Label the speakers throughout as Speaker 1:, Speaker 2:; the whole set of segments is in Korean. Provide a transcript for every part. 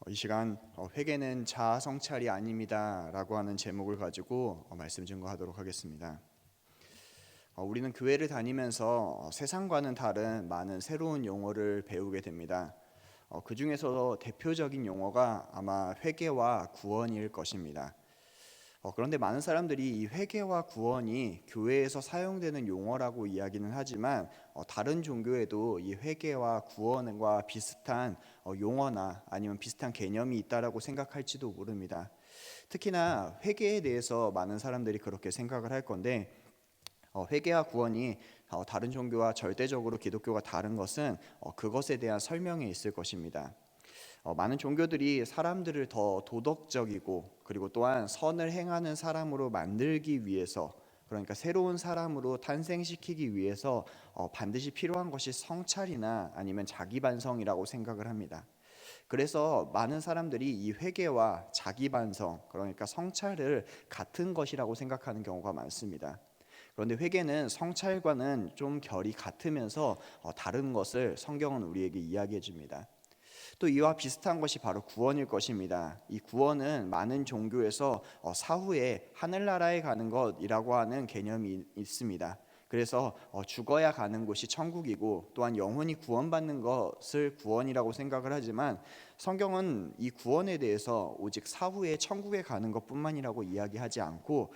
Speaker 1: 이 시간 회개는 자아 성찰이 아닙니다 라고 하는 제목을 가지고 말씀 증거하도록 하겠습니다. 우리는 교회를 다니면서 세상과는 다른 많은 새로운 용어를 배우게 됩니다. 그 중에서 대표적인 용어가 아마 회개와 구원일 것입니다. 그런데 많은 사람들이 이 회개와 구원이 교회에서 사용되는 용어라고 이야기는 하지만 다른 종교에도 이 회개와 구원과 비슷한 용어나 아니면 비슷한 개념이 있다라고 생각할지도 모릅니다. 특히나 회개에 대해서 많은 사람들이 그렇게 생각을 할 건데 회개와 구원이 다른 종교와 절대적으로 기독교가 다른 것은 그것에 대한 설명이 있을 것입니다. 많은 종교들이 사람들을 더 도덕적이고 그리고 또한 선을 행하는 사람으로 만들기 위해서, 그러니까 새로운 사람으로 탄생시키기 위해서 반드시 필요한 것이 성찰이나 아니면 자기 반성이라고 생각을 합니다. 그래서 많은 사람들이 이 회개와 자기 반성, 그러니까 성찰을 같은 것이라고 생각하는 경우가 많습니다. 그런데 회개는 성찰과는 좀 결이 같으면서 다른 것을 성경은 우리에게 이야기해 줍니다. 또 이와 비슷한 것이 바로 구원일 것입니다. 이 구원은 많은 종교에서 사후에 하늘나라에 가는 것이라고 하는 개념이 있습니다. 그래서 죽어야 가는 곳이 천국이고 또한 영혼이 구원받는 것을 구원이라고 생각을 하지만 성경은 이 구원에 대해서 오직 사후에 천국에 가는 것뿐만이라고 이야기하지 않고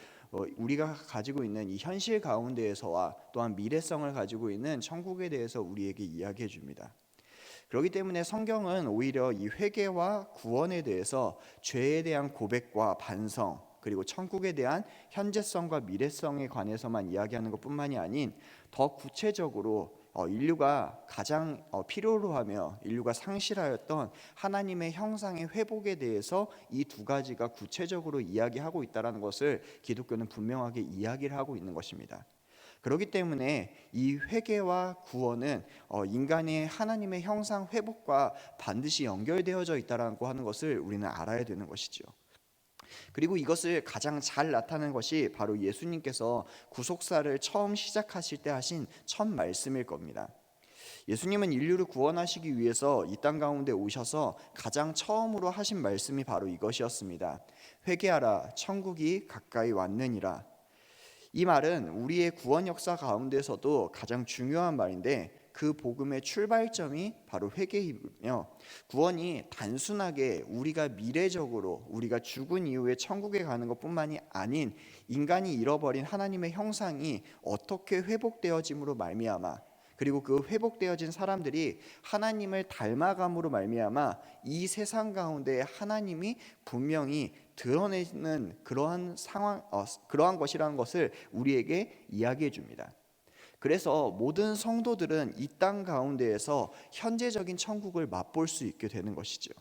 Speaker 1: 우리가 가지고 있는 이 현실 가운데에서와 또한 미래성을 가지고 있는 천국에 대해서 우리에게 이야기해 줍니다. 그렇기 때문에 성경은 오히려 이 회개와 구원에 대해서 죄에 대한 고백과 반성, 그리고 천국에 대한 현재성과 미래성에 관해서만 이야기하는 것뿐만이 아닌 더 구체적으로 인류가 가장 필요로 하며 인류가 상실하였던 하나님의 형상의 회복에 대해서 이 두 가지가 구체적으로 이야기하고 있다는 것을 기독교는 분명하게 이야기를 하고 있는 것입니다. 그렇기 때문에 이 회개와 구원은 인간의 하나님의 형상 회복과 반드시 연결되어져 있다라고 하는 것을 우리는 알아야 되는 것이죠. 그리고 이것을 가장 잘 나타내는 것이 바로 예수님께서 구속사를 처음 시작하실 때 하신 첫 말씀일 겁니다. 예수님은 인류를 구원하시기 위해서 이 땅 가운데 오셔서 가장 처음으로 하신 말씀이 바로 이것이었습니다. 회개하라, 천국이 가까이 왔느니라. 이 말은 우리의 구원 역사 가운데서도 가장 중요한 말인데 그 복음의 출발점이 바로 회개이며, 구원이 단순하게 우리가 미래적으로 우리가 죽은 이후에 천국에 가는 것뿐만이 아닌 인간이 잃어버린 하나님의 형상이 어떻게 회복되어짐으로 말미암아, 그리고 그 회복되어진 사람들이 하나님을 닮아감으로 말미암아 이 세상 가운데 하나님이 분명히 드러내는 그러한 상황, 그러한 것이라는 것을 우리에게 이야기해 줍니다. 그래서 모든 성도들은 이 땅 가운데에서 현재적인 천국을 맛볼 수 있게 되는 것이죠.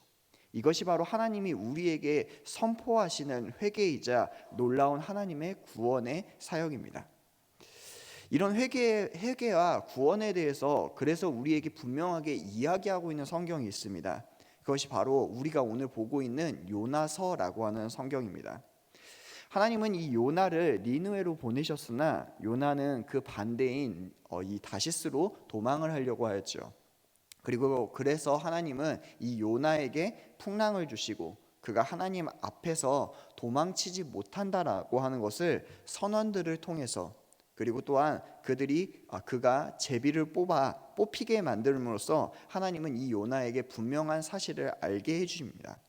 Speaker 1: 이것이 바로 하나님이 우리에게 선포하시는 회개이자 놀라운 하나님의 구원의 사역입니다. 이런 회개와 구원에 대해서 그래서 우리에게 분명하게 이야기하고 있는 성경이 있습니다. 그것이 바로 우리가 오늘 보고 있는 요나서라고 하는 성경입니다. 하나님은 이 요나를 니느웨로 보내셨으나 요나는 그 반대인 이 다시스로 도망을 하려고 하였죠. 그리고 그래서 하나님은 이 요나에게 풍랑을 주시고 그가 하나님 앞에서 도망치지 못한다라고 하는 것을 선원들을 통해서, 그리고 또한 그가 제비를 뽑히게 만들므로써 하나님은 이 요나에게 분명한 사실을 알게 해주십니다.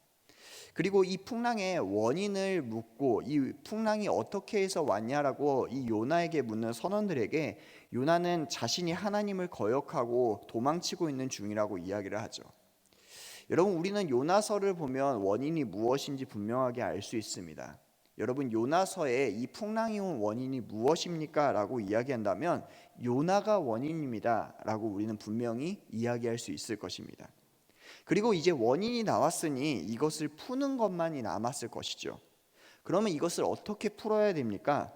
Speaker 1: 그리고 이 풍랑의 원인을 묻고 이 풍랑이 어떻게 해서 왔냐라고 이 요나에게 묻는 선원들에게 요나는 자신이 하나님을 거역하고 도망치고 있는 중이라고 이야기를 하죠. 여러분, 우리는 요나서를 보면 원인이 무엇인지 분명하게 알 수 있습니다. 여러분, 요나서에 이 풍랑이 온 원인이 무엇입니까? 라고 이야기한다면 요나가 원인입니다 라고 우리는 분명히 이야기할 수 있을 것입니다. 그리고 이제 원인이 나왔으니 이것을 푸는 것만이 남았을 것이죠. 그러면 이것을 어떻게 풀어야 됩니까?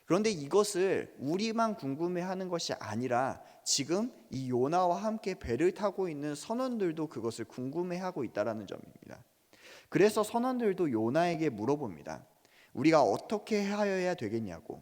Speaker 1: 그런데 이것을 우리만 궁금해하는 것이 아니라 지금 이 요나와 함께 배를 타고 있는 선원들도 그것을 궁금해하고 있다는 점입니다. 그래서 선원들도 요나에게 물어봅니다. 우리가 어떻게 하여야 되겠냐고.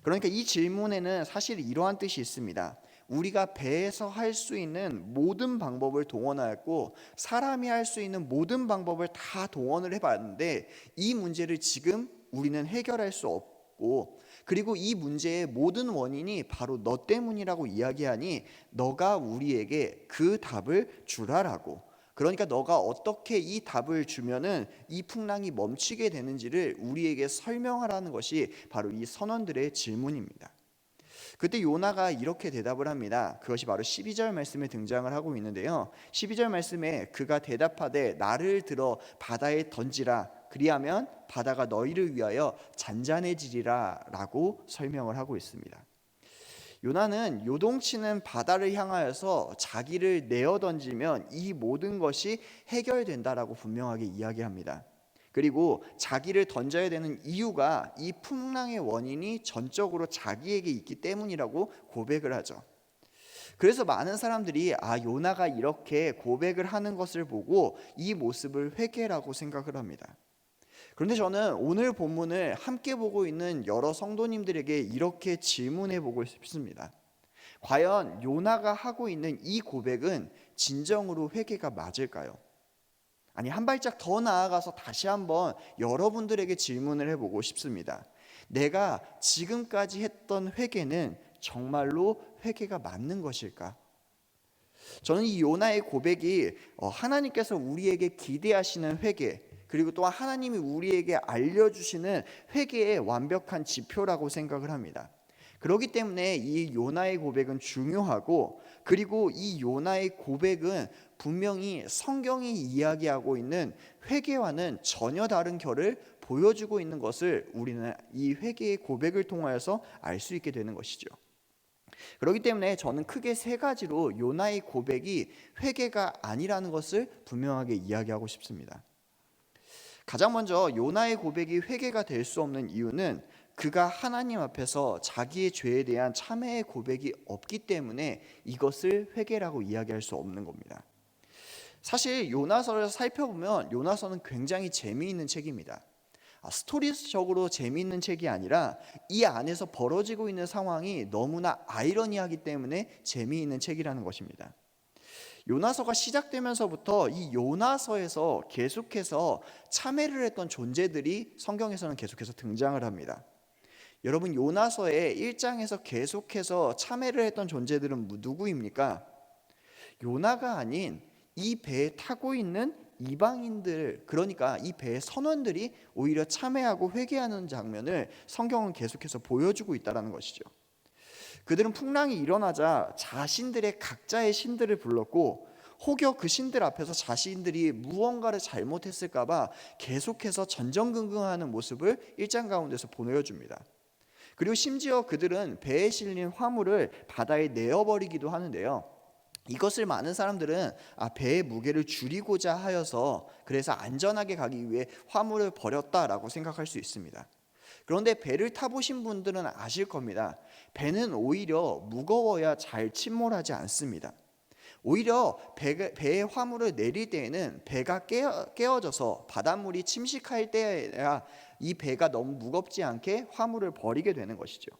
Speaker 1: 그러니까 이 질문에는 사실 이러한 뜻이 있습니다. 우리가 배에서 할 수 있는 모든 방법을 동원하였고 사람이 할 수 있는 모든 방법을 다 동원을 해봤는데 이 문제를 지금 우리는 해결할 수 없고, 그리고 이 문제의 모든 원인이 바로 너 때문이라고 이야기하니 너가 우리에게 그 답을 주라라고. 그러니까 너가 어떻게 이 답을 주면은 이 풍랑이 멈추게 되는지를 우리에게 설명하라는 것이 바로 이 선원들의 질문입니다. 그때 요나가 이렇게 대답을 합니다. 그것이 바로 12절 말씀에 등장을 하고 있는데요. 12절 말씀에 그가 대답하되 나를 들어 바다에 던지라 그리하면 바다가 너희를 위하여 잔잔해지리라 라고 설명을 하고 있습니다. 요나는 요동치는 바다를 향하여서 자기를 내어 던지면 이 모든 것이 해결된다라고 분명하게 이야기합니다. 그리고 자기를 던져야 되는 이유가 이 풍랑의 원인이 전적으로 자기에게 있기 때문이라고 고백을 하죠. 그래서 많은 사람들이 요나가 이렇게 고백을 하는 것을 보고 이 모습을 회개라고 생각을 합니다. 그런데 저는 오늘 본문을 함께 보고 있는 여러 성도님들에게 이렇게 질문해 보고 싶습니다. 과연 요나가 하고 있는 이 고백은 진정으로 회개가 맞을까요? 아니, 한 발짝 더 나아가서 다시 한번 여러분들에게 질문을 해보고 싶습니다. 내가 지금까지 했던 회개는 정말로 회개가 맞는 것일까? 저는 이 요나의 고백이 하나님께서 우리에게 기대하시는 회개, 그리고 또한 하나님이 우리에게 알려주시는 회개의 완벽한 지표라고 생각을 합니다. 그렇기 때문에 이 요나의 고백은 중요하고, 그리고 이 요나의 고백은 분명히 성경이 이야기하고 있는 회개와는 전혀 다른 결을 보여주고 있는 것을 우리는 이 회개의 고백을 통하여서 알 수 있게 되는 것이죠. 그렇기 때문에 저는 크게 세 가지로 요나의 고백이 회개가 아니라는 것을 분명하게 이야기하고 싶습니다. 가장 먼저 요나의 고백이 회개가 될 수 없는 이유는 그가 하나님 앞에서 자기의 죄에 대한 참회의 고백이 없기 때문에 이것을 회개라고 이야기할 수 없는 겁니다. 사실 요나서를 살펴보면 요나서는 굉장히 재미있는 책입니다. 스토리적으로 재미있는 책이 아니라 이 안에서 벌어지고 있는 상황이 너무나 아이러니하기 때문에 재미있는 책이라는 것입니다. 요나서가 시작되면서부터 이 요나서에서 계속해서 참회를 했던 존재들이 성경에서는 계속해서 등장을 합니다. 여러분, 요나서의 1장에서 계속해서 참회를 했던 존재들은 누구입니까? 요나가 아닌 이 배에 타고 있는 이방인들, 그러니까 이 배의 선원들이 오히려 참회하고 회개하는 장면을 성경은 계속해서 보여주고 있다는 것이죠. 그들은 풍랑이 일어나자 자신들의 각자의 신들을 불렀고, 혹여 그 신들 앞에서 자신들이 무언가를 잘못했을까 봐 계속해서 전전긍긍하는 모습을 1장 가운데서 보여줍니다. 그리고 심지어 그들은 배에 실린 화물을 바다에 내어버리기도 하는데요. 이것을 많은 사람들은 배의 무게를 줄이고자 하여서 그래서 안전하게 가기 위해 화물을 버렸다라고 생각할 수 있습니다. 그런데 배를 타보신 분들은 아실 겁니다. 배는 오히려 무거워야 잘 침몰하지 않습니다. 오히려 배의 화물을 내릴 때에는 배가 깨어져서 바닷물이 침식할 때에야 이 배가 너무 무겁지 않게 화물을 버리게 되는 것이죠.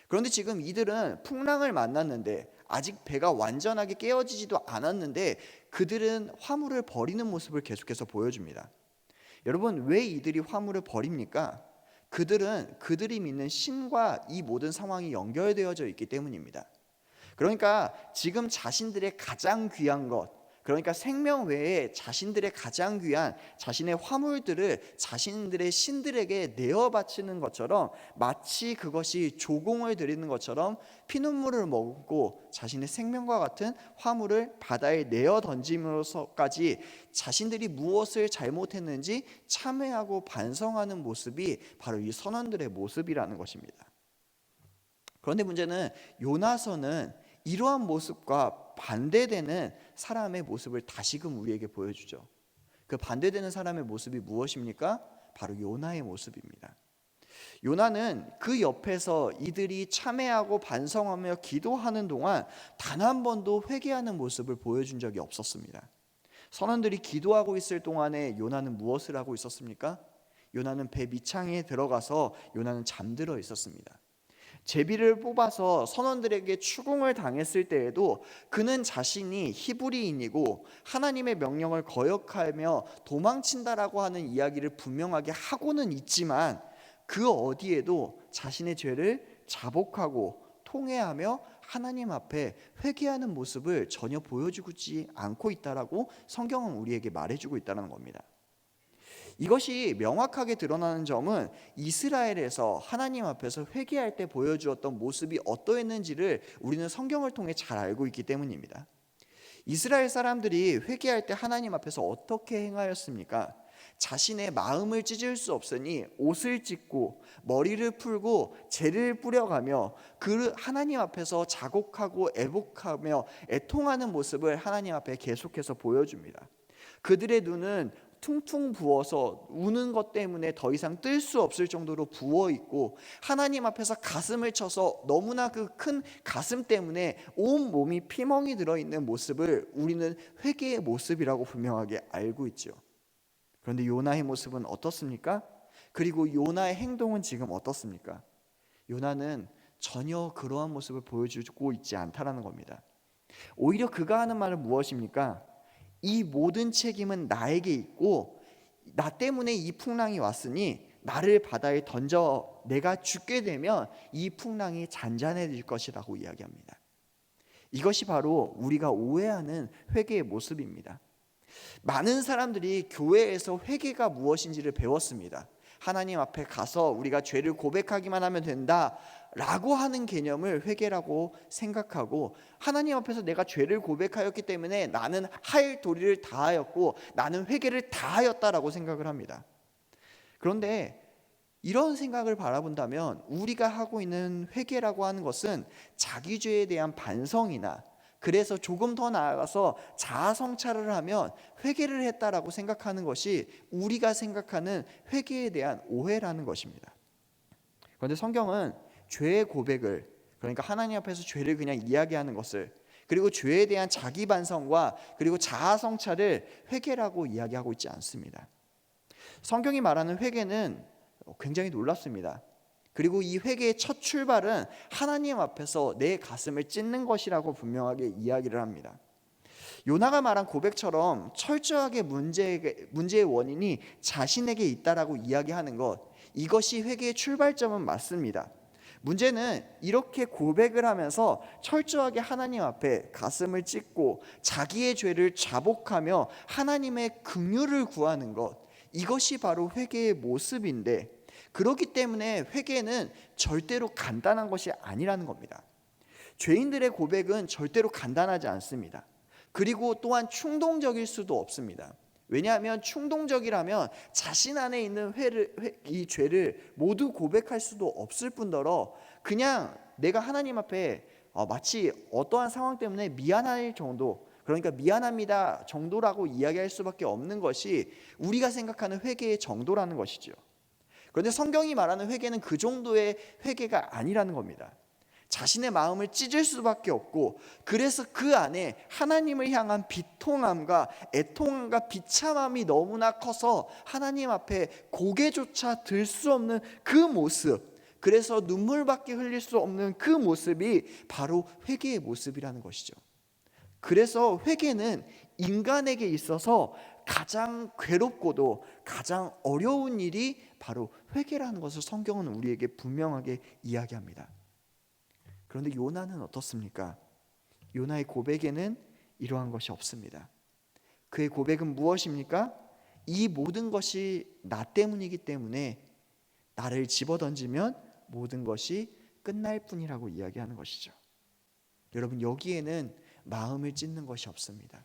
Speaker 1: 그런데 지금 이들은 풍랑을 만났는데 아직 배가 완전하게 깨어지지도 않았는데 그들은 화물을 버리는 모습을 계속해서 보여줍니다. 여러분, 왜 이들이 화물을 버립니까? 그들은 그들이 믿는 신과 이 모든 상황이 연결되어져 있기 때문입니다. 그러니까 지금 자신들의 가장 귀한 것, 그러니까 생명 외에 자신들의 가장 귀한 자신의 화물들을 자신들의 신들에게 내어 바치는 것처럼, 마치 그것이 조공을 드리는 것처럼 피눈물을 머금고 자신의 생명과 같은 화물을 바다에 내어 던짐으로써까지 자신들이 무엇을 잘못했는지 참회하고 반성하는 모습이 바로 이 선원들의 모습이라는 것입니다. 그런데 문제는 요나서는 이러한 모습과 반대되는 사람의 모습을 다시금 우리에게 보여주죠. 그 반대되는 사람의 모습이 무엇입니까? 바로 요나의 모습입니다. 요나는 그 옆에서 이들이 참회하고 반성하며 기도하는 동안 단 한 번도 회개하는 모습을 보여준 적이 없었습니다. 선원들이 기도하고 있을 동안에 요나는 무엇을 하고 있었습니까? 요나는 배 밑창에 들어가서 요나는 잠들어 있었습니다. 제비를 뽑아서 선원들에게 추궁을 당했을 때에도 그는 자신이 히브리인이고 하나님의 명령을 거역하며 도망친다라고 하는 이야기를 분명하게 하고는 있지만 그 어디에도 자신의 죄를 자복하고 통회하며 하나님 앞에 회개하는 모습을 전혀 보여주지 않고 있다라고 성경은 우리에게 말해주고 있다는 겁니다. 이것이 명확하게 드러나는 점은 이스라엘에서 하나님 앞에서 회개할 때 보여주었던 모습이 어떠했는지를 우리는 성경을 통해 잘 알고 있기 때문입니다. 이스라엘 사람들이 회개할 때 하나님 앞에서 어떻게 행하였습니까? 자신의 마음을 찢을 수 없으니 옷을 찢고 머리를 풀고 재를 뿌려가며 그 하나님 앞에서 자곡하고 애복하며 애통하는 모습을 하나님 앞에 계속해서 보여줍니다. 그들의 눈은 퉁퉁 부어서 우는 것 때문에 더 이상 뜰 수 없을 정도로 부어 있고 하나님 앞에서 가슴을 쳐서 너무나 그 큰 가슴 때문에 온 몸이 피멍이 들어있는 모습을 우리는 회개의 모습이라고 분명하게 알고 있죠. 그런데 요나의 모습은 어떻습니까? 그리고 요나의 행동은 지금 어떻습니까? 요나는 전혀 그러한 모습을 보여주고 있지 않다라는 겁니다. 오히려 그가 하는 말은 무엇입니까? 이 모든 책임은 나에게 있고 나 때문에 이 풍랑이 왔으니 나를 바다에 던져 내가 죽게 되면 이 풍랑이 잔잔해질 것이라고 이야기합니다. 이것이 바로 우리가 오해하는 회개의 모습입니다. 많은 사람들이 교회에서 회개가 무엇인지를 배웠습니다. 하나님 앞에 가서 우리가 죄를 고백하기만 하면 된다 라고 하는 개념을 회개라고 생각하고 하나님 앞에서 내가 죄를 고백하였기 때문에 나는 할 도리를 다하였고 나는 회개를 다하였다라고 생각을 합니다. 그런데 이런 생각을 바라본다면 우리가 하고 있는 회개라고 하는 것은 자기 죄에 대한 반성이나 그래서 조금 더 나아가서 자아 성찰을 하면 회개를 했다라고 생각하는 것이 우리가 생각하는 회개에 대한 오해라는 것입니다. 그런데 성경은 죄의 고백을, 그러니까 하나님 앞에서 죄를 그냥 이야기하는 것을, 그리고 죄에 대한 자기 반성과 그리고 자아 성찰을 회개라고 이야기하고 있지 않습니다. 성경이 말하는 회개는 굉장히 놀랍습니다. 그리고 이 회개의 첫 출발은 하나님 앞에서 내 가슴을 찢는 것이라고 분명하게 이야기를 합니다. 요나가 말한 고백처럼 철저하게 문제의 원인이 자신에게 있다라고 이야기하는 것, 이것이 회개의 출발점은 맞습니다. 문제는 이렇게 고백을 하면서 철저하게 하나님 앞에 가슴을 찢고 자기의 죄를 자복하며 하나님의 긍휼을 구하는 것, 이것이 바로 회개의 모습인데 그렇기 때문에 회개는 절대로 간단한 것이 아니라는 겁니다. 죄인들의 고백은 절대로 간단하지 않습니다. 그리고 또한 충동적일 수도 없습니다. 왜냐하면 충동적이라면 자신 안에 있는 이 죄를 모두 고백할 수도 없을 뿐더러 그냥 내가 하나님 앞에 마치 어떠한 상황 때문에 미안할 정도, 그러니까 미안합니다 정도라고 이야기할 수밖에 없는 것이 우리가 생각하는 회개의 정도라는 것이죠. 그런데 성경이 말하는 회개는 그 정도의 회개가 아니라는 겁니다. 자신의 마음을 찢을 수밖에 없고 그래서 그 안에 하나님을 향한 비통함과 애통함과 비참함이 너무나 커서 하나님 앞에 고개조차 들 수 없는 그 모습, 그래서 눈물밖에 흘릴 수 없는 그 모습이 바로 회개의 모습이라는 것이죠. 그래서 회개는 인간에게 있어서 가장 괴롭고도 가장 어려운 일이 바로 회개라는 것을 성경은 우리에게 분명하게 이야기합니다. 그런데 요나는 어떻습니까? 요나의 고백에는 이러한 것이 없습니다. 그의 고백은 무엇입니까? 이 모든 것이 나 때문이기 때문에 나를 집어던지면 모든 것이 끝날 뿐이라고 이야기하는 것이죠. 여러분, 여기에는 마음을 찢는 것이 없습니다.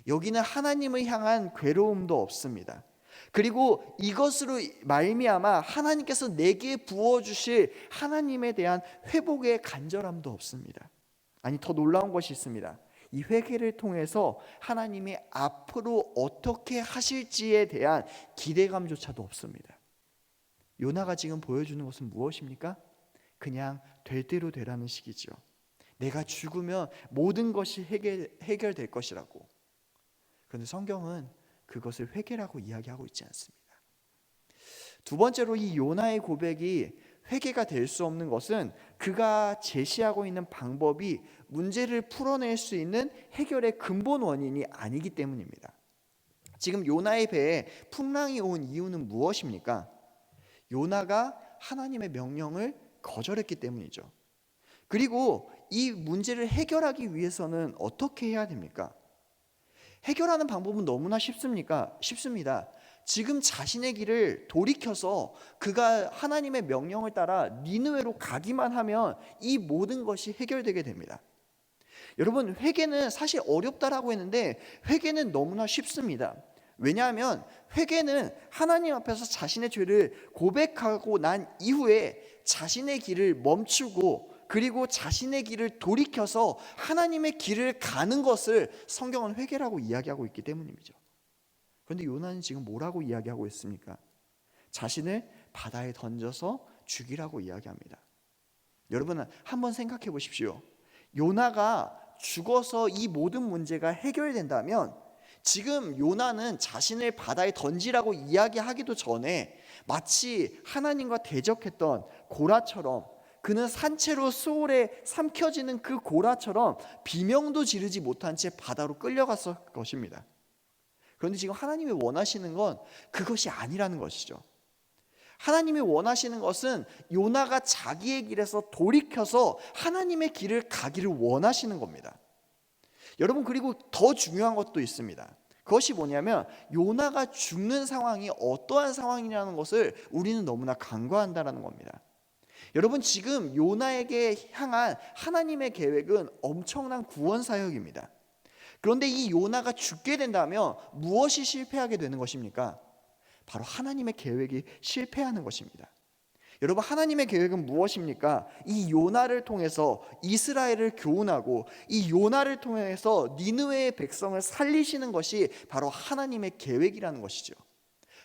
Speaker 1: 여기는 하나님을 향한 괴로움도 없습니다. 그리고 이것으로 말미암아 하나님께서 내게 부어주실 하나님에 대한 회복의 간절함도 없습니다. 아니, 더 놀라운 것이 있습니다. 이 회개를 통해서 하나님이 앞으로 어떻게 하실지에 대한 기대감조차도 없습니다. 요나가 지금 보여주는 것은 무엇입니까? 그냥 될 대로 되라는 식이죠. 내가 죽으면 모든 것이 해결될 것이라고. 그런데 성경은 그것을 회개라고 이야기하고 있지 않습니다. 두 번째로 이 요나의 고백이 회개가 될 수 없는 것은 그가 제시하고 있는 방법이 문제를 풀어낼 수 있는 해결의 근본 원인이 아니기 때문입니다. 지금 요나의 배에 풍랑이 온 이유는 무엇입니까? 요나가 하나님의 명령을 거절했기 때문이죠. 그리고 이 문제를 해결하기 위해서는 어떻게 해야 됩니까? 해결하는 방법은 너무나 쉽습니까? 쉽습니다. 지금 자신의 길을 돌이켜서 그가 하나님의 명령을 따라 니느웨로 가기만 하면 이 모든 것이 해결되게 됩니다. 여러분, 회개는 사실 어렵다라고 했는데 회개는 너무나 쉽습니다. 왜냐하면 회개는 하나님 앞에서 자신의 죄를 고백하고 난 이후에 자신의 길을 멈추고 그리고 자신의 길을 돌이켜서 하나님의 길을 가는 것을 성경은 회개라고 이야기하고 있기 때문이죠. 그런데 요나는 지금 뭐라고 이야기하고 있습니까? 자신을 바다에 던져서 죽이라고 이야기합니다. 여러분, 한번 생각해 보십시오. 요나가 죽어서 이 모든 문제가 해결된다면 지금 요나는 자신을 바다에 던지라고 이야기하기도 전에 마치 하나님과 대적했던 고라처럼, 그는 산채로 수올에 삼켜지는 그 고라처럼 비명도 지르지 못한 채 바다로 끌려갔을 것입니다. 그런데 지금 하나님이 원하시는 건 그것이 아니라는 것이죠. 하나님이 원하시는 것은 요나가 자기의 길에서 돌이켜서 하나님의 길을 가기를 원하시는 겁니다. 여러분, 그리고 더 중요한 것도 있습니다. 그것이 뭐냐면 요나가 죽는 상황이 어떠한 상황이냐는 것을 우리는 너무나 간과한다는 겁니다. 여러분, 지금 요나에게 향한 하나님의 계획은 엄청난 구원 사역입니다. 그런데 이 요나가 죽게 된다면 무엇이 실패하게 되는 것입니까? 바로 하나님의 계획이 실패하는 것입니다. 여러분, 하나님의 계획은 무엇입니까? 이 요나를 통해서 이스라엘을 교훈하고 이 요나를 통해서 니느웨의 백성을 살리시는 것이 바로 하나님의 계획이라는 것이죠.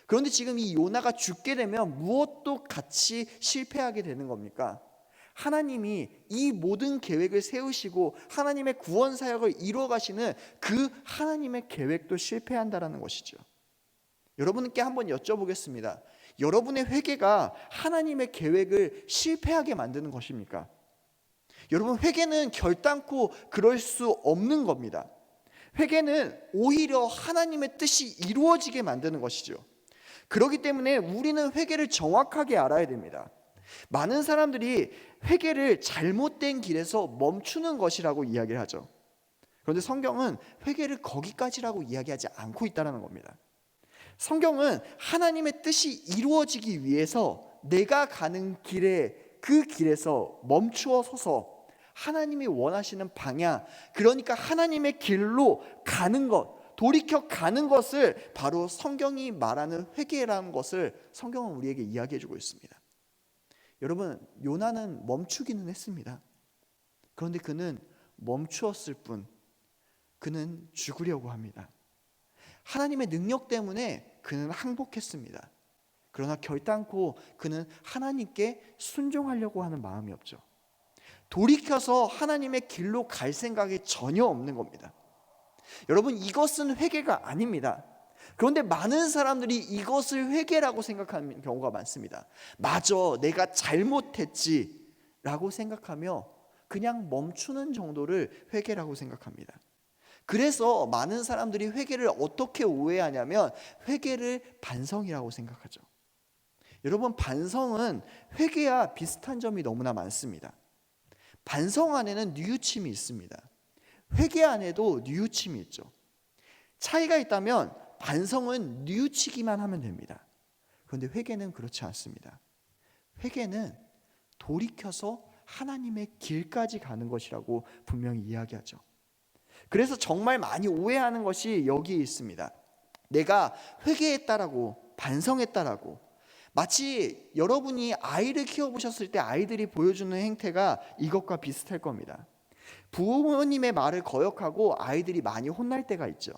Speaker 1: 그런데 지금 이 요나가 죽게 되면 무엇도 같이 실패하게 되는 겁니까? 하나님이 이 모든 계획을 세우시고 하나님의 구원 사역을 이루어 가시는 그 하나님의 계획도 실패한다라는 것이죠. 여러분께 한번 여쭤보겠습니다. 여러분의 회개가 하나님의 계획을 실패하게 만드는 것입니까? 여러분, 회개는 결단코 그럴 수 없는 겁니다. 회개는 오히려 하나님의 뜻이 이루어지게 만드는 것이죠. 그렇기 때문에 우리는 회개를 정확하게 알아야 됩니다. 많은 사람들이 회개를 잘못된 길에서 멈추는 것이라고 이야기를 하죠. 그런데 성경은 회개를 거기까지라고 이야기하지 않고 있다는 겁니다. 성경은 하나님의 뜻이 이루어지기 위해서 내가 가는 길에 그 길에서 멈추어 서서 하나님이 원하시는 방향, 그러니까 하나님의 길로 가는 것, 돌이켜 가는 것을 바로 성경이 말하는 회개라는 것을 성경은 우리에게 이야기해 주고 있습니다. 여러분, 요나는 멈추기는 했습니다. 그런데 그는 멈추었을 뿐 그는 죽으려고 합니다. 하나님의 능력 때문에 그는 항복했습니다. 그러나 결단코 그는 하나님께 순종하려고 하는 마음이 없죠. 돌이켜서 하나님의 길로 갈 생각이 전혀 없는 겁니다. 여러분, 이것은 회개가 아닙니다. 그런데 많은 사람들이 이것을 회개라고 생각하는 경우가 많습니다. 맞아, 내가 잘못했지 라고 생각하며 그냥 멈추는 정도를 회개라고 생각합니다. 그래서 많은 사람들이 회개를 어떻게 오해하냐면 회개를 반성이라고 생각하죠. 여러분, 반성은 회개와 비슷한 점이 너무나 많습니다. 반성 안에는 뉘우침이 있습니다. 회개 안에도 뉘우침이 있죠. 차이가 있다면 반성은 뉘우치기만 하면 됩니다. 그런데 회개는 그렇지 않습니다. 회개는 돌이켜서 하나님의 길까지 가는 것이라고 분명히 이야기하죠. 그래서 정말 많이 오해하는 것이 여기에 있습니다. 내가 회개했다라고, 반성했다라고, 마치 여러분이 아이를 키워보셨을 때 아이들이 보여주는 행태가 이것과 비슷할 겁니다. 부모님의 말을 거역하고 아이들이 많이 혼날 때가 있죠.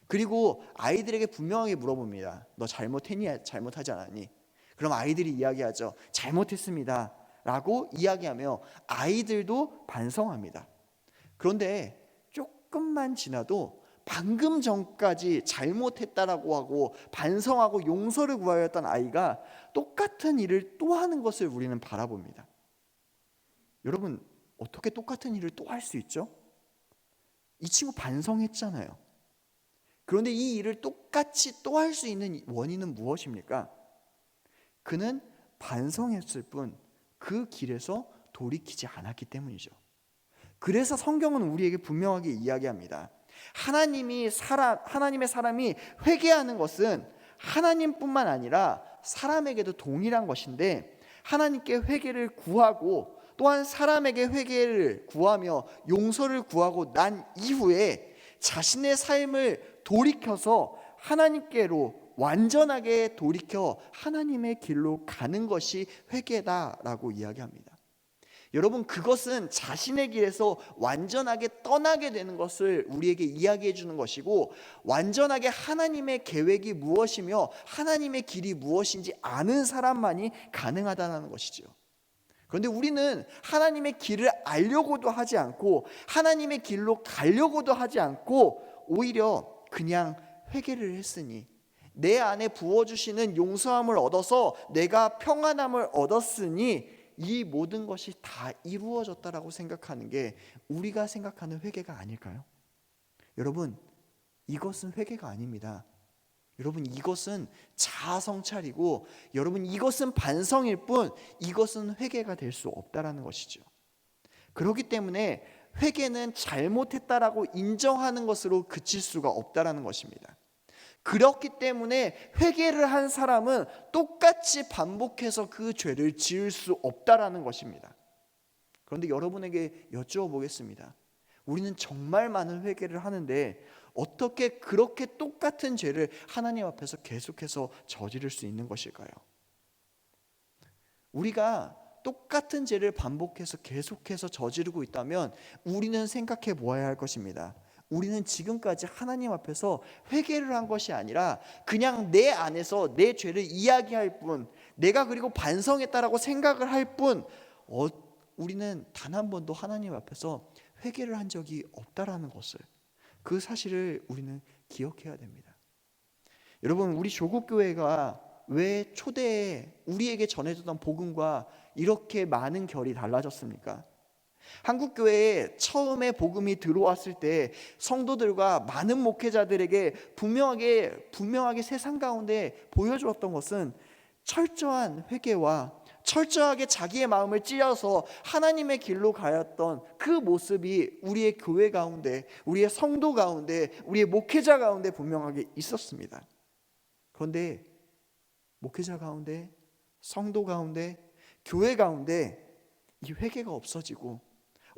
Speaker 1: 그리고 아이들에게 분명하게 물어봅니다. 너 잘못했니? 잘못하지 않았니? 그럼 아이들이 이야기하죠. 잘못했습니다 라고 이야기하며 아이들도 반성합니다. 그런데 조금만 지나도 방금 전까지 잘못했다라고 하고 반성하고 용서를 구하여 했던 아이가 똑같은 일을 또 하는 것을 우리는 바라봅니다. 여러분, 어떻게 똑같은 일을 또 할 수 있죠? 이 친구 반성했잖아요. 그런데 이 일을 똑같이 또 할 수 있는 원인은 무엇입니까? 그는 반성했을 뿐 그 길에서 돌이키지 않았기 때문이죠. 그래서 성경은 우리에게 분명하게 이야기합니다. 하나님의 사람이 회개하는 것은 하나님뿐만 아니라 사람에게도 동일한 것인데, 하나님께 회개를 구하고 또한 사람에게 회개를 구하며 용서를 구하고 난 이후에 자신의 삶을 돌이켜서 하나님께로 완전하게 돌이켜 하나님의 길로 가는 것이 회개다라고 이야기합니다. 여러분, 그것은 자신의 길에서 완전하게 떠나게 되는 것을 우리에게 이야기해 주는 것이고, 완전하게 하나님의 계획이 무엇이며 하나님의 길이 무엇인지 아는 사람만이 가능하다는 것이죠. 그런데 우리는 하나님의 길을 알려고도 하지 않고 하나님의 길로 가려고도 하지 않고 오히려 그냥 회개를 했으니, 내 안에 부어주시는 용서함을 얻어서 내가 평안함을 얻었으니 이 모든 것이 다 이루어졌다라고 생각하는 게 우리가 생각하는 회개가 아닐까요? 여러분, 이것은 회개가 아닙니다. 여러분, 이것은 자아성찰이고, 여러분, 이것은 반성일 뿐 이것은 회개가 될 수 없다라는 것이죠. 그렇기 때문에 회개는 잘못했다라고 인정하는 것으로 그칠 수가 없다라는 것입니다. 그렇기 때문에 회개를 한 사람은 똑같이 반복해서 그 죄를 지을 수 없다라는 것입니다. 그런데 여러분에게 여쭈어 보겠습니다. 우리는 정말 많은 회개를 하는데 어떻게 그렇게 똑같은 죄를 하나님 앞에서 계속해서 저지를 수 있는 것일까요? 우리가 똑같은 죄를 반복해서 계속해서 저지르고 있다면 우리는 생각해 보아야 할 것입니다. 우리는 지금까지 하나님 앞에서 회개를 한 것이 아니라 그냥 내 안에서 내 죄를 이야기할 뿐, 내가 그리고 반성했다라고 생각을 할 뿐, 우리는 단 한 번도 하나님 앞에서 회개를 한 적이 없다라는 것을, 그 사실을 우리는 기억해야 됩니다. 여러분, 우리 조국교회가 왜 초대에 우리에게 전해주던 복음과 이렇게 많은 결이 달라졌습니까? 한국교회에 처음에 복음이 들어왔을 때 성도들과 많은 목회자들에게 분명하게 세상 가운데 보여주었던 것은 철저한 회개와 철저하게 자기의 마음을 찢어서 하나님의 길로 가였던 그 모습이 우리의 교회 가운데, 우리의 성도 가운데, 우리의 목회자 가운데 분명하게 있었습니다. 그런데 목회자 가운데, 성도 가운데, 교회 가운데 이 회개가 없어지고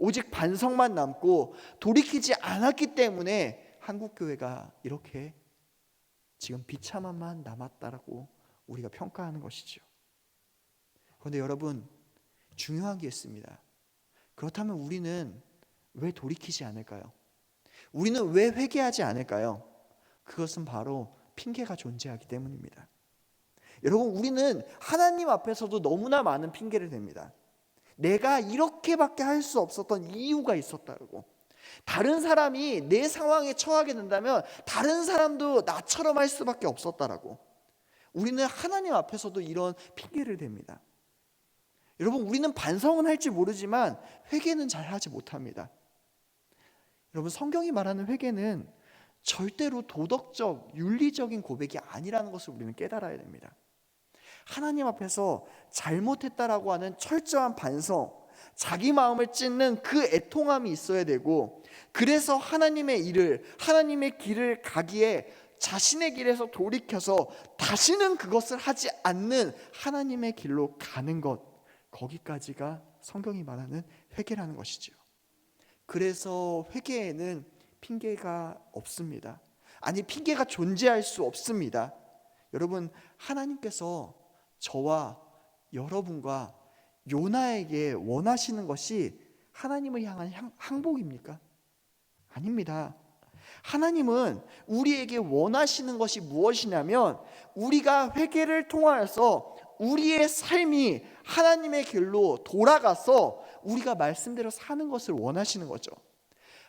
Speaker 1: 오직 반성만 남고 돌이키지 않았기 때문에 한국교회가 이렇게 지금 비참함만 남았다라고 우리가 평가하는 것이죠. 그런데 여러분, 중요한 게 있습니다. 그렇다면 우리는 왜 돌이키지 않을까요? 우리는 왜 회개하지 않을까요? 그것은 바로 핑계가 존재하기 때문입니다. 여러분, 우리는 하나님 앞에서도 너무나 많은 핑계를 댑니다. 내가 이렇게밖에 할 수 없었던 이유가 있었다고. 다른 사람이 내 상황에 처하게 된다면 다른 사람도 나처럼 할 수밖에 없었다라고. 우리는 하나님 앞에서도 이런 핑계를 댑니다. 여러분, 우리는 반성은 할지 모르지만 회개는 잘 하지 못합니다. 여러분, 성경이 말하는 회개는 절대로 도덕적, 윤리적인 고백이 아니라는 것을 우리는 깨달아야 됩니다. 하나님 앞에서 잘못했다라고 하는 철저한 반성, 자기 마음을 찢는 그 애통함이 있어야 되고, 그래서 하나님의 일을, 하나님의 길을 가기에 자신의 길에서 돌이켜서 다시는 그것을 하지 않는 하나님의 길로 가는 것, 거기까지가 성경이 말하는 회개라는 것이죠. 그래서 회개에는 핑계가 없습니다. 아니, 핑계가 존재할 수 없습니다. 여러분, 하나님께서 저와 여러분과 요나에게 원하시는 것이 하나님을 향한 항복입니까? 아닙니다. 하나님은 우리에게 원하시는 것이 무엇이냐면, 우리가 회개를 통하여서 우리의 삶이 하나님의 길로 돌아가서 우리가 말씀대로 사는 것을 원하시는 거죠.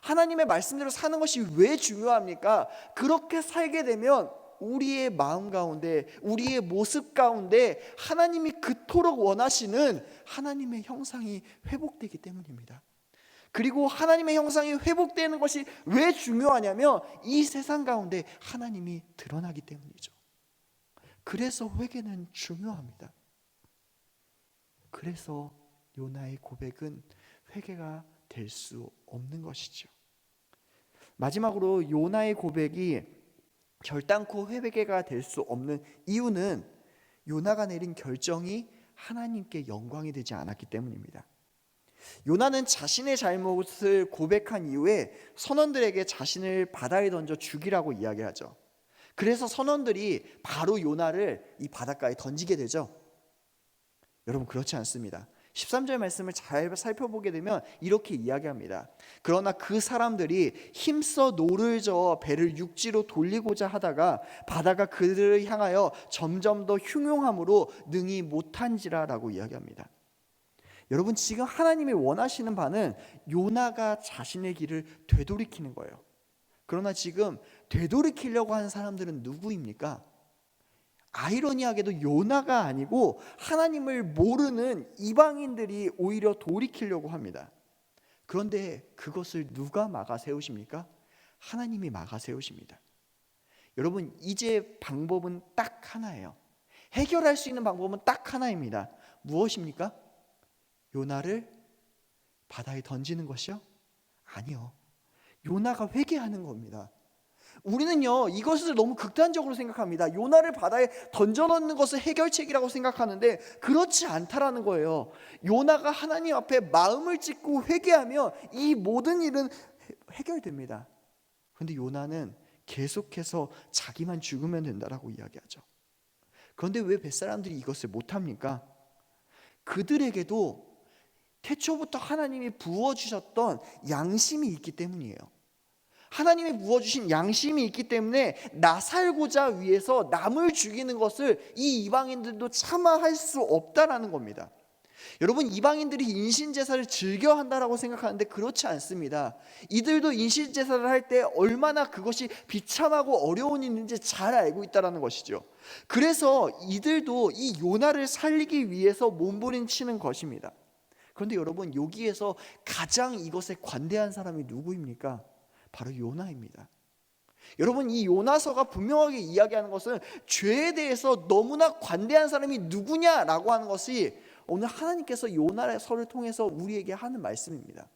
Speaker 1: 하나님의 말씀대로 사는 것이 왜 중요합니까? 그렇게 살게 되면 우리의 마음 가운데, 우리의 모습 가운데 하나님이 그토록 원하시는 하나님의 형상이 회복되기 때문입니다. 그리고 하나님의 형상이 회복되는 것이 왜 중요하냐면 이 세상 가운데 하나님이 드러나기 때문이죠. 그래서 회개는 중요합니다. 그래서 요나의 고백은 회개가 될 수 없는 것이죠. 마지막으로 요나의 고백이 결단코 회개가 될 수 없는 이유는 요나가 내린 결정이 하나님께 영광이 되지 않았기 때문입니다. 요나는 자신의 잘못을 고백한 이후에 선원들에게 자신을 바다에 던져 죽이라고 이야기하죠. 그래서 선원들이 바로 요나를 이 바닷가에 던지게 되죠. 여러분, 그렇지 않습니다. 13절 말씀을 잘 살펴보게 되면 이렇게 이야기합니다. 그러나 그 사람들이 힘써 노를 저어 배를 육지로 돌리고자 하다가 바다가 그들을 향하여 점점 더 흉흉함으로 능히 못한지라 라고 이야기합니다. 여러분, 지금 하나님이 원하시는 바는 요나가 자신의 길을 되돌이키는 거예요. 그러나 지금 되돌이키려고 하는 사람들은 누구입니까? 아이러니하게도 요나가 아니고 하나님을 모르는 이방인들이 오히려 돌이키려고 합니다. 그런데 그것을 누가 막아 세우십니까? 하나님이 막아 세우십니다. 여러분, 이제 방법은 딱 하나예요. 해결할 수 있는 방법은 딱 하나입니다. 무엇입니까? 요나를 바다에 던지는 것이요? 아니요. 요나가 회개하는 겁니다. 우리는요, 이것을 너무 극단적으로 생각합니다. 요나를 바다에 던져넣는 것을 해결책이라고 생각하는데 그렇지 않다라는 거예요. 요나가 하나님 앞에 마음을 찢고 회개하며 이 모든 일은 해결됩니다. 그런데 요나는 계속해서 자기만 죽으면 된다라고 이야기하죠. 그런데 왜 벳사람들이 이것을 못합니까? 그들에게도 태초부터 하나님이 부어주셨던 양심이 있기 때문이에요. 하나님이 부어주신 양심이 있기 때문에 나 살고자 위해서 남을 죽이는 것을 이 이방인들도 차마 할 수 없다라는 겁니다. 여러분, 이방인들이 인신제사를 즐겨 한다라고 생각하는데 그렇지 않습니다. 이들도 인신제사를 할 때 얼마나 그것이 비참하고 어려운 일인지 잘 알고 있다라는 것이죠. 그래서 이들도 이 요나를 살리기 위해서 몸부림치는 것입니다. 그런데 여러분, 여기에서 가장 이것에 관대한 사람이 누구입니까? 바로 요나입니다. 여러분, 이 요나서가 분명하게 이야기하는 것은 죄에 대해서 너무나 관대한 사람이 누구냐라고 하는 것이 오늘 하나님께서 요나서를 통해서 우리에게 하는 말씀입니다.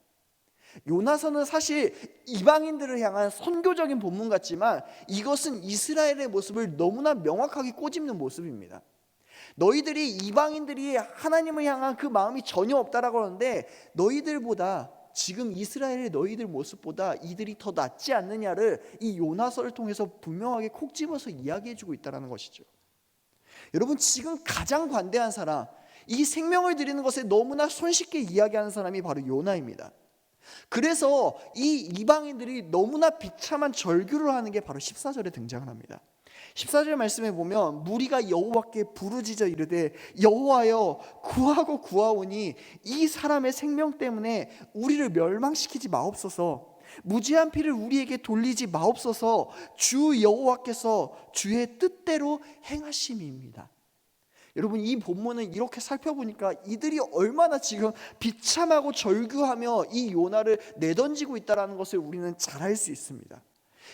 Speaker 1: 요나서는 사실 이방인들을 향한 선교적인 본문 같지만 이것은 이스라엘의 모습을 너무나 명확하게 꼬집는 모습입니다. 너희들이 이방인들이 하나님을 향한 그 마음이 전혀 없다라고 하는데 너희들보다 지금 이스라엘의 너희들 모습보다 이들이 더 낫지 않느냐를 이 요나서를 통해서 분명하게 콕 집어서 이야기해주고 있다는 것이죠. 여러분, 지금 가장 관대한 사람, 이 생명을 드리는 것에 너무나 손쉽게 이야기하는 사람이 바로 요나입니다. 그래서 이 이방인들이 너무나 비참한 절규를 하는 게 바로 14절에 등장을 합니다. 14절 말씀에 보면 무리가 여호와께 부르짖어 이르되 여호와여 구하고 구하오니 이 사람의 생명 때문에 우리를 멸망시키지 마옵소서. 무지한 피를 우리에게 돌리지 마옵소서. 주 여호와께서 주의 뜻대로 행하심입니다. 여러분, 이 본문은 이렇게 살펴보니까 이들이 얼마나 지금 비참하고 절규하며 이 요나를 내던지고 있다는 것을 우리는 잘 알 수 있습니다.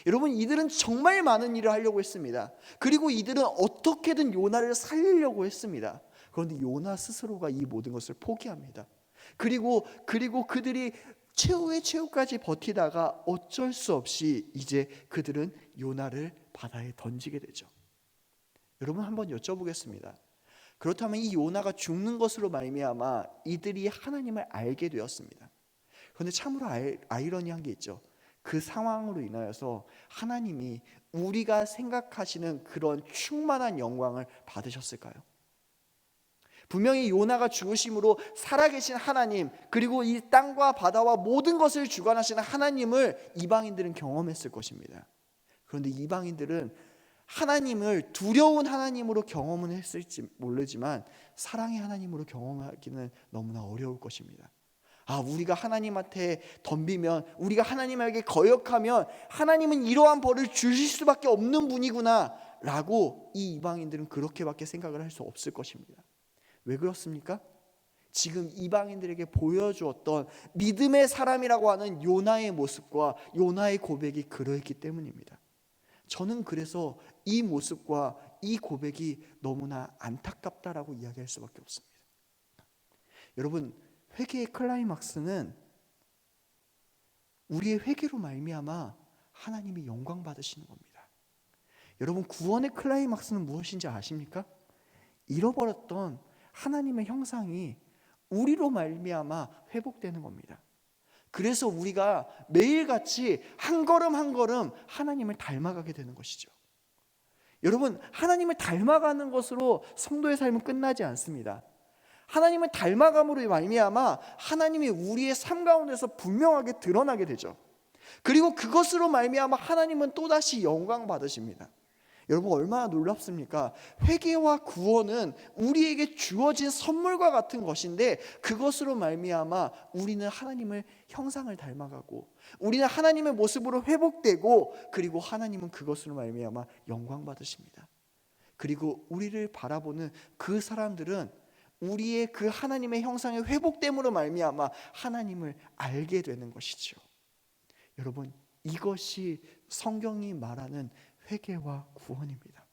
Speaker 1: 여러분, 이들은 정말 많은 일을 하려고 했습니다. 그리고 이들은 어떻게든 요나를 살리려고 했습니다. 그런데 요나 스스로가 이 모든 것을 포기합니다. 그리고 그들이 최후의 최후까지 버티다가 어쩔 수 없이 이제 그들은 요나를 바다에 던지게 되죠. 여러분, 한번 여쭤보겠습니다. 그렇다면 이 요나가 죽는 것으로 말미암아 이들이 하나님을 알게 되었습니다. 그런데 참으로 아이러니한 게 있죠. 그 상황으로 인하여서 하나님이 우리가 생각하시는 그런 충만한 영광을 받으셨을까요? 분명히 요나가 죽으심으로 살아계신 하나님, 그리고 이 땅과 바다와 모든 것을 주관하시는 하나님을 이방인들은 경험했을 것입니다. 그런데 이방인들은 하나님을 두려운 하나님으로 경험은 했을지 모르지만 사랑의 하나님으로 경험하기는 너무나 어려울 것입니다. 우리가 하나님한테 덤비면, 우리가 하나님에게 거역하면 하나님은 이러한 벌을 주실 수밖에 없는 분이구나 라고 이 이방인들은 그렇게밖에 생각을 할 수 없을 것입니다. 왜 그렇습니까? 지금 이방인들에게 보여주었던 믿음의 사람이라고 하는 요나의 모습과 요나의 고백이 그러했기 때문입니다. 저는 그래서 이 모습과 이 고백이 너무나 안타깝다라고 이야기할 수밖에 없습니다. 여러분, 회개의 클라이막스는 우리의 회개로 말미암아 하나님이 영광 받으시는 겁니다. 여러분, 구원의 클라이막스는 무엇인지 아십니까? 잃어버렸던 하나님의 형상이 우리로 말미암아 회복되는 겁니다. 그래서 우리가 매일같이 한 걸음 한 걸음 하나님을 닮아가게 되는 것이죠. 여러분, 하나님을 닮아가는 것으로 성도의 삶은 끝나지 않습니다. 하나님을 닮아감으로 말미암아 하나님이 우리의 삶 가운데서 분명하게 드러나게 되죠. 그리고 그것으로 말미암아 하나님은 또다시 영광 받으십니다. 여러분, 얼마나 놀랍습니까? 회개와 구원은 우리에게 주어진 선물과 같은 것인데, 그것으로 말미암아 우리는 하나님의 형상을 닮아가고 우리는 하나님의 모습으로 회복되고, 그리고 하나님은 그것으로 말미암아 영광 받으십니다. 그리고 우리를 바라보는 그 사람들은 우리의 그 하나님의 형상의 회복됨으로 말미암아 하나님을 알게 되는 것이죠. 여러분, 이것이 성경이 말하는 회개와 구원입니다.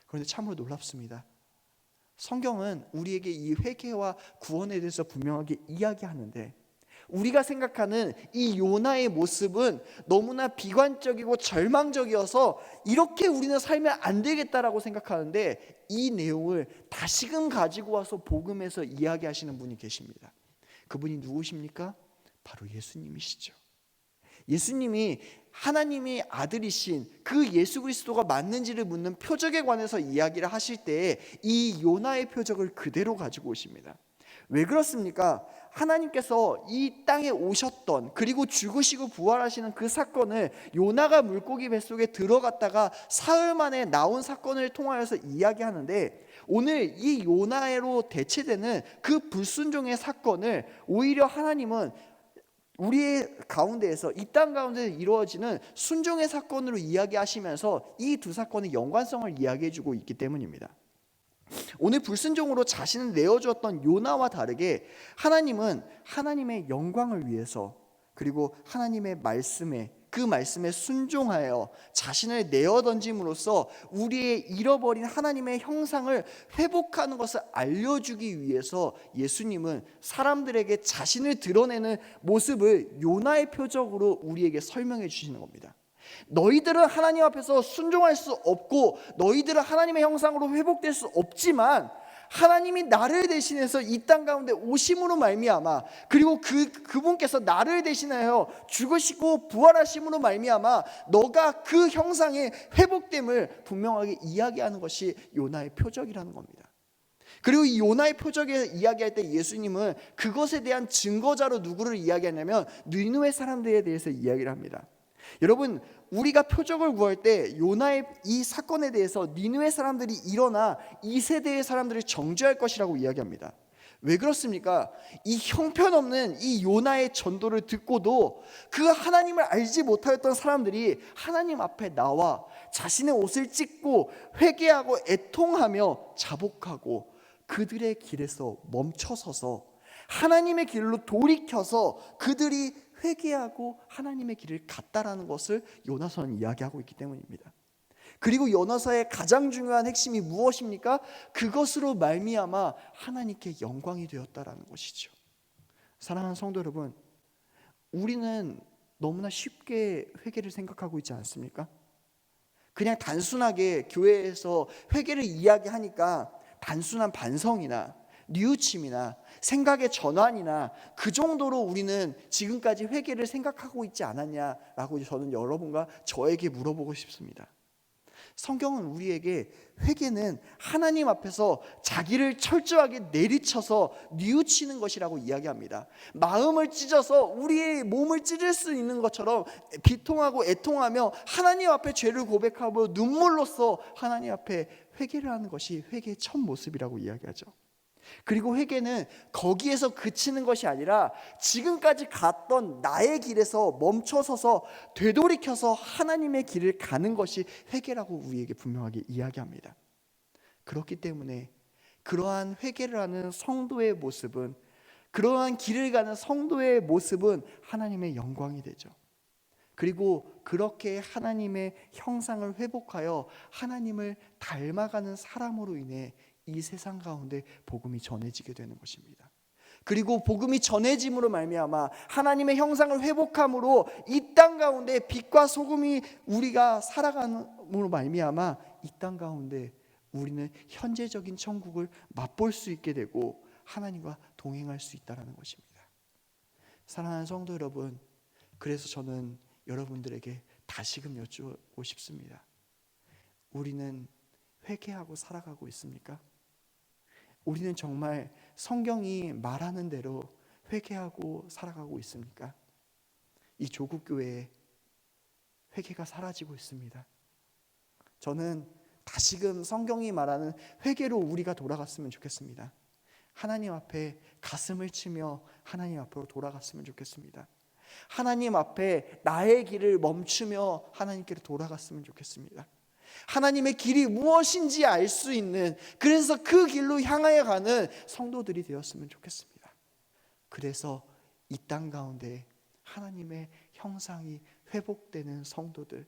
Speaker 1: 그런데 참으로 놀랍습니다. 성경은 우리에게 이 회개와 구원에 대해서 분명하게 이야기하는데, 우리가 생각하는 이 요나의 모습은 너무나 비관적이고 절망적이어서 이렇게 우리는 살면 안 되겠다라고 생각하는데, 이 내용을 다시금 가지고 와서 복음에서 이야기하시는 분이 계십니다. 그분이 누구십니까? 바로 예수님이시죠. 예수님이 하나님의 아들이신 그 예수 그리스도가 맞는지를 묻는 표적에 관해서 이야기를 하실 때 이 요나의 표적을 그대로 가지고 오십니다. 왜 그렇습니까? 하나님께서 이 땅에 오셨던, 그리고 죽으시고 부활하시는 그 사건을 요나가 물고기 뱃속에 들어갔다가 사흘 만에 나온 사건을 통하여서 이야기하는데, 오늘 이 요나로 대체되는 그 불순종의 사건을 오히려 하나님은 우리의 가운데에서, 이 땅 가운데서 이루어지는 순종의 사건으로 이야기하시면서 이 두 사건의 연관성을 이야기해주고 있기 때문입니다. 오늘 불순종으로 자신을 내어주었던 요나와 다르게 하나님은 하나님의 영광을 위해서, 그리고 하나님의 말씀에, 그 말씀에 순종하여 자신을 내어던짐으로써 우리의 잃어버린 하나님의 형상을 회복하는 것을 알려주기 위해서 예수님은 사람들에게 자신을 드러내는 모습을 요나의 표적으로 우리에게 설명해 주시는 겁니다. 너희들은 하나님 앞에서 순종할 수 없고 너희들은 하나님의 형상으로 회복될 수 없지만, 하나님이 나를 대신해서 이 땅 가운데 오심으로 말미암아, 그리고 그분께서 나를 대신하여 죽으시고 부활하심으로 말미암아 너가 그 형상의 회복됨을 분명하게 이야기하는 것이 요나의 표적이라는 겁니다. 그리고 이 요나의 표적에 이야기할 때 예수님은 그것에 대한 증거자로 누구를 이야기하냐면 니느웨 사람들에 대해서 이야기를 합니다. 여러분, 우리가 표적을 구할 때 요나의 이 사건에 대해서 니느웨 사람들이 일어나 이 세대의 사람들을 정죄할 것이라고 이야기합니다. 왜 그렇습니까? 이 형편없는 이 요나의 전도를 듣고도 그 하나님을 알지 못하였던 사람들이 하나님 앞에 나와 자신의 옷을 찢고 회개하고 애통하며 자복하고 그들의 길에서 멈춰서서 하나님의 길로 돌이켜서 그들이 회개하고 하나님의 길을 갔다라는 것을 요나서는 이야기하고 있기 때문입니다. 그리고 요나서의 가장 중요한 핵심이 무엇입니까? 그것으로 말미암아 하나님께 영광이 되었다라는 것이죠. 사랑하는 성도 여러분, 우리는 너무나 쉽게 회개를 생각하고 있지 않습니까? 그냥 단순하게 교회에서 회개를 이야기하니까 단순한 반성이나 뉘우침이나 생각의 전환이나 그 정도로 우리는 지금까지 회개를 생각하고 있지 않았냐라고 저는 여러분과 저에게 물어보고 싶습니다. 성경은 우리에게 회개는 하나님 앞에서 자기를 철저하게 내리쳐서 뉘우치는 것이라고 이야기합니다. 마음을 찢어서 우리의 몸을 찢을 수 있는 것처럼 비통하고 애통하며 하나님 앞에 죄를 고백하고 눈물로써 하나님 앞에 회개를 하는 것이 회개의 첫 모습이라고 이야기하죠.
Speaker 2: 그리고 회개는 거기에서 그치는 것이 아니라 지금까지 갔던 나의 길에서 멈춰서서 되돌이켜서 하나님의 길을 가는 것이 회개라고 우리에게 분명하게 이야기합니다. 그렇기 때문에 그러한 회개를 하는 성도의 모습은, 그러한 길을 가는 성도의 모습은 하나님의 영광이 되죠. 그리고 그렇게 하나님의 형상을 회복하여 하나님을 닮아가는 사람으로 인해 이 세상 가운데 복음이 전해지게 되는 것입니다. 그리고 복음이 전해짐으로 말미암아 하나님의 형상을 회복함으로 이 땅 가운데 빛과 소금이 우리가 살아감으로 말미암아 이 땅 가운데 우리는 현재적인 천국을 맛볼 수 있게 되고 하나님과 동행할 수 있다는 것입니다. 사랑하는 성도 여러분, 그래서 저는 여러분들에게 다시금 여쭈고 싶습니다. 우리는 회개하고 살아가고 있습니까? 우리는 정말 성경이 말하는 대로 회개하고 살아가고 있습니까? 이 조국 교회에 회개가 사라지고 있습니다. 저는 다시금 성경이 말하는 회개로 우리가 돌아갔으면 좋겠습니다. 하나님 앞에 가슴을 치며 하나님 앞으로 돌아갔으면 좋겠습니다. 하나님 앞에 나의 길을 멈추며 하나님께로 돌아갔으면 좋겠습니다. 하나님의 길이 무엇인지 알 수 있는, 그래서 그 길로 향하여 가는 성도들이 되었으면 좋겠습니다. 그래서 이 땅 가운데 하나님의 형상이 회복되는 성도들,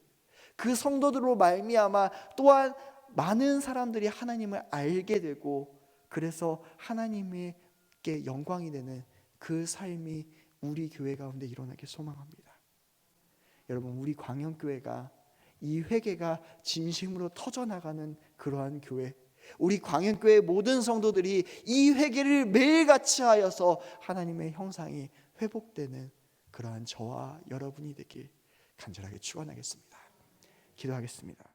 Speaker 2: 그 성도들로 말미암아 또한 많은 사람들이 하나님을 알게 되고 그래서 하나님께 영광이 되는 그 삶이 우리 교회 가운데 일어나길 소망합니다. 여러분, 우리 광영교회가 이 회개가 진심으로 터져나가는 그러한 교회, 우리 광영교회 모든 성도들이 이 회개를 매일같이 하여서 하나님의 형상이 회복되는 그러한 저와 여러분이 되길 간절하게 축원하겠습니다. 기도하겠습니다.